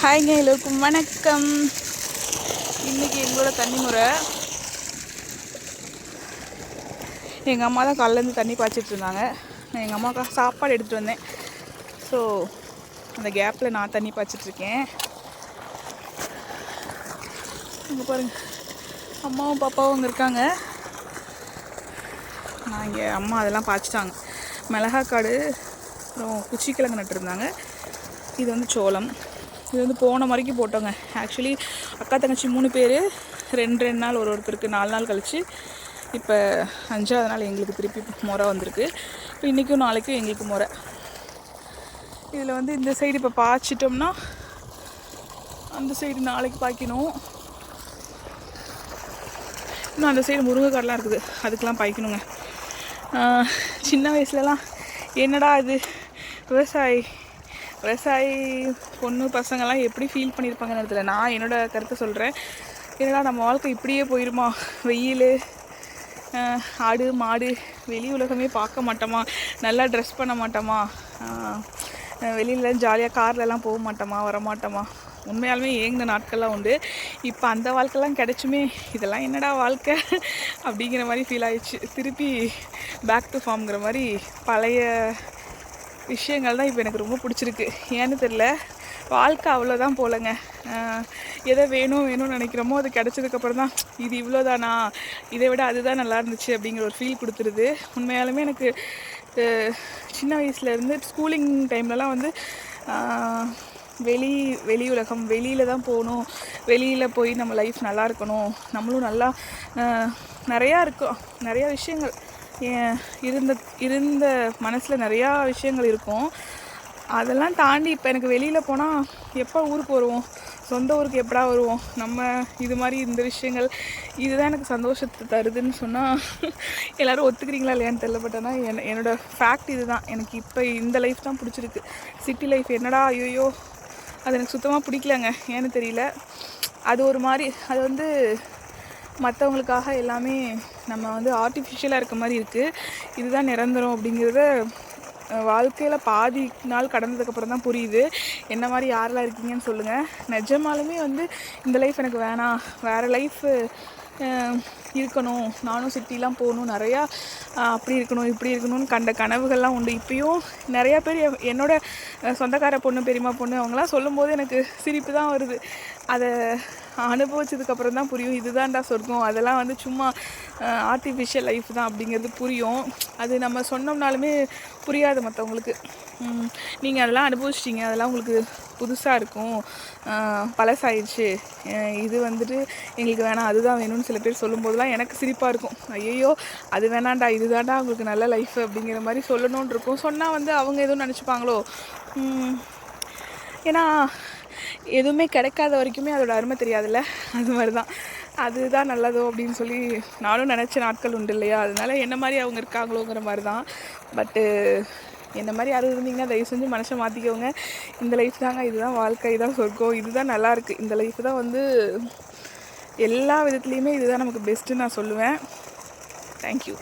ஹாய்ங்க, எல்லோருக்கும் வணக்கம். இன்றைக்கி எங்களோட தண்ணி முறை, எங்கள் அம்மா தான் காலையிலேருந்து தண்ணி பாய்ச்சிட்டு இருந்தாங்க. நான் எங்கள் அம்மாவுக்காக சாப்பாடு எடுத்துகிட்டு வந்தேன். ஸோ அந்த கேப்பில் நான் தண்ணி பாய்ச்சிட்ருக்கேன். இங்கே பாருங்கள், அம்மாவும் பாப்பாவும் அங்கே இருக்காங்க. நான் இங்கே அம்மா அதெல்லாம் பாய்ச்சிட்டாங்க. மிளகாக்காடு, அப்புறம் குச்சிக்கிழங்கு நட்டுருந்தாங்க. இது வந்து சோளம். இது வந்து போன மாதிரிக்கு போட்டோங்க. ஆக்சுவலி அக்கா தங்கச்சி 3 பேர், ரெண்டு நாள் ஒருத்தருக்கு 4 நாள் கழித்து இப்போ 5ஆவது நாள் எங்களுக்கு திருப்பி முறை வந்திருக்கு. இப்போ இன்றைக்கும் நாளைக்கும் எங்களுக்கு முறை. இதில் வந்து இந்த சைடு இப்போ பாய்ச்சிட்டோம்னா அந்த சைடு நாளைக்கு பாய்க்கணும். இன்னும் அந்த சைடு முருங்கைக்காடெலாம் இருக்குது, அதுக்கெலாம் பாய்க்கணுங்க. சின்ன வயசுலலாம் என்னடா இது விவசாயி பொண்ணு பசங்கள்லாம் எப்படி ஃபீல் பண்ணியிருப்பாங்கன்னு இடத்துல நான் என்னோடய கருத்தை சொல்கிறேன். என்னடா நம்ம வாழ்க்கை இப்படியே போயிடுமா, வெயில், ஆடு மாடு, வெளி உலகமே பார்க்க மாட்டோமா, நல்லா ட்ரெஸ் பண்ண மாட்டோமா, வெளியில் ஜாலியாக கார்லலாம் போக மாட்டோமா, வரமாட்டோமா, உண்மையாலுமே ஏங்கின நாட்கள்லாம் உண்டு. இப்போ அந்த வாழ்க்கைலாம் கிடச்சுமே இதெல்லாம் என்னடா வாழ்க்கை அப்படிங்கிற மாதிரி ஃபீல் ஆயிடுச்சு. திருப்பி பேக் டு ஃபார்ம்ங்கிற மாதிரி பழைய விஷயங்கள் தான் இப்போ எனக்கு ரொம்ப பிடிச்சிருக்கு. ஏன்னு தெரில, வாழ்க்கை அவ்வளோதான் போலங்க. எதை வேணும்னு நினைக்கிறோமோ அது கிடச்சதுக்கப்புறம் தான் இது இவ்வளோதானா, இதை விட அதுதான் நல்லா இருந்துச்சு அப்படிங்கிற ஒரு ஃபீல் கொடுத்துருது. உண்மையாலுமே எனக்கு சின்ன வயசுலேருந்து ஸ்கூலிங் டைம்லலாம் வந்து வெளி உலகம், வெளியில் தான் போகணும், வெளியில் போய் நம்ம லைஃப் நல்லா இருக்கணும், நம்மளும் நல்லா நிறையா இருக்கும், நிறையா விஷயங்கள் இருந்த மனசில் நிறையா விஷயங்கள் இருக்கும். அதெல்லாம் தாண்டி இப்போ எனக்கு வெளியில் போனால் எப்போ ஊருக்கு வருவோம், சொந்த ஊருக்கு எப்படா வருவோம், நம்ம இது மாதிரி இந்த விஷயங்கள் இதுதான் எனக்கு சந்தோஷத்தை தருதுன்னு சொன்னால் எல்லோரும் ஒத்துக்கிறீங்களா இல்லையான்னு தெரியல. பட் ஆனால் என்னோடய ஃபேக்ட் இது தான். எனக்கு இப்போ இந்த லைஃப் தான் பிடிச்சிருக்கு. சிட்டி லைஃப் என்னடா ஐயோ அது எனக்கு சுத்தமாக பிடிக்கலங்க. ஏன்னு தெரியல. அது ஒரு மாதிரி, அது வந்து மற்றவங்களுக்காக எல்லாமே நம்ம வந்து ஆர்டிஃபிஷியலாக இருக்க மாதிரி இருக்குது. இதுதான் நிரந்தரம் அப்படிங்கிறத வாழ்க்கையில் பாதி நாள் கடந்ததுக்கப்புறம் தான் புரியுது. என்ன மாதிரி யாரெல்லாம் இருக்கீங்கன்னு சொல்லுங்கள். நிஜமாலுமே வந்து இந்த லைஃப் எனக்கு வேணாம், வேறு லைஃப் இருக்கணும், நானும் சிட்டிலாம் போகணும், நிறையா அப்படி இருக்கணும் இப்படி இருக்கணும்னு கண்ட கனவுகள்லாம் உண்டு. இப்போயும் நிறையா பேர் என்னோட சொந்தக்கார பொண்ணு, பெரியம்மா பொண்ணு அவங்களாம் சொல்லும்போது எனக்கு சிரிப்பு தான் வருது. அதை அனுபவிச்சதுக்கப்புறம் தான் புரியும், இதுதான்டா சொர்க்கம், அதெல்லாம் வந்து சும்மா ஆர்டிஃபிஷியல் லைஃப் தான் அப்படிங்கிறது புரியும். அது நம்ம சொன்னோம்னாலுமே புரியாது மற்றவங்களுக்கு. நீங்கள் அதெல்லாம் அனுபவிச்சிட்டிங்க, அதெல்லாம் உங்களுக்கு புதுசாக இருக்கும், பழசாயிடுச்சு, இது வந்துட்டு எங்களுக்கு வேணாம் அதுதான் வேணும்னு சில பேர் சொல்லும்போதெல்லாம் எனக்கு சிரிப்பாக இருக்கும். ஐயோ அது வேணாண்டா, இதுதான்டா உங்களுக்கு நல்ல லைஃப் அப்படிங்கிற மாதிரி சொல்லணுன்னு இருக்கும். சொன்னால் வந்து அவங்க எதுவும் நினச்சிப்பாங்களோ. ஏன்னா எதுவுமே கிடைக்காத வரைக்குமே அதோட அருமை தெரியாதுல்ல, அது மாதிரி தான். அதுதான் நல்லதோ அப்படின்னு சொல்லி நானும் நினச்ச நாட்கள் உண்டு இல்லையா. அதனால என்ன மாதிரி அவங்க இருக்காங்களோங்கிற மாதிரி தான். பட்டு என்ன மாதிரி யாரும் இருந்தீங்கன்னா தயவு செஞ்சு மனசை மாற்றிக்கோங்க. இந்த லைஃப் தாங்க, இதுதான் வாழ்க்கை, இதுதான் சொர்க்கம், இதுதான் நல்லாயிருக்கு, இந்த லைஃப் தான் வந்து எல்லா விதத்துலேயுமே இதுதான் நமக்கு பெஸ்ட்டுன்னு நான் சொல்லுவேன். தேங்க்யூ.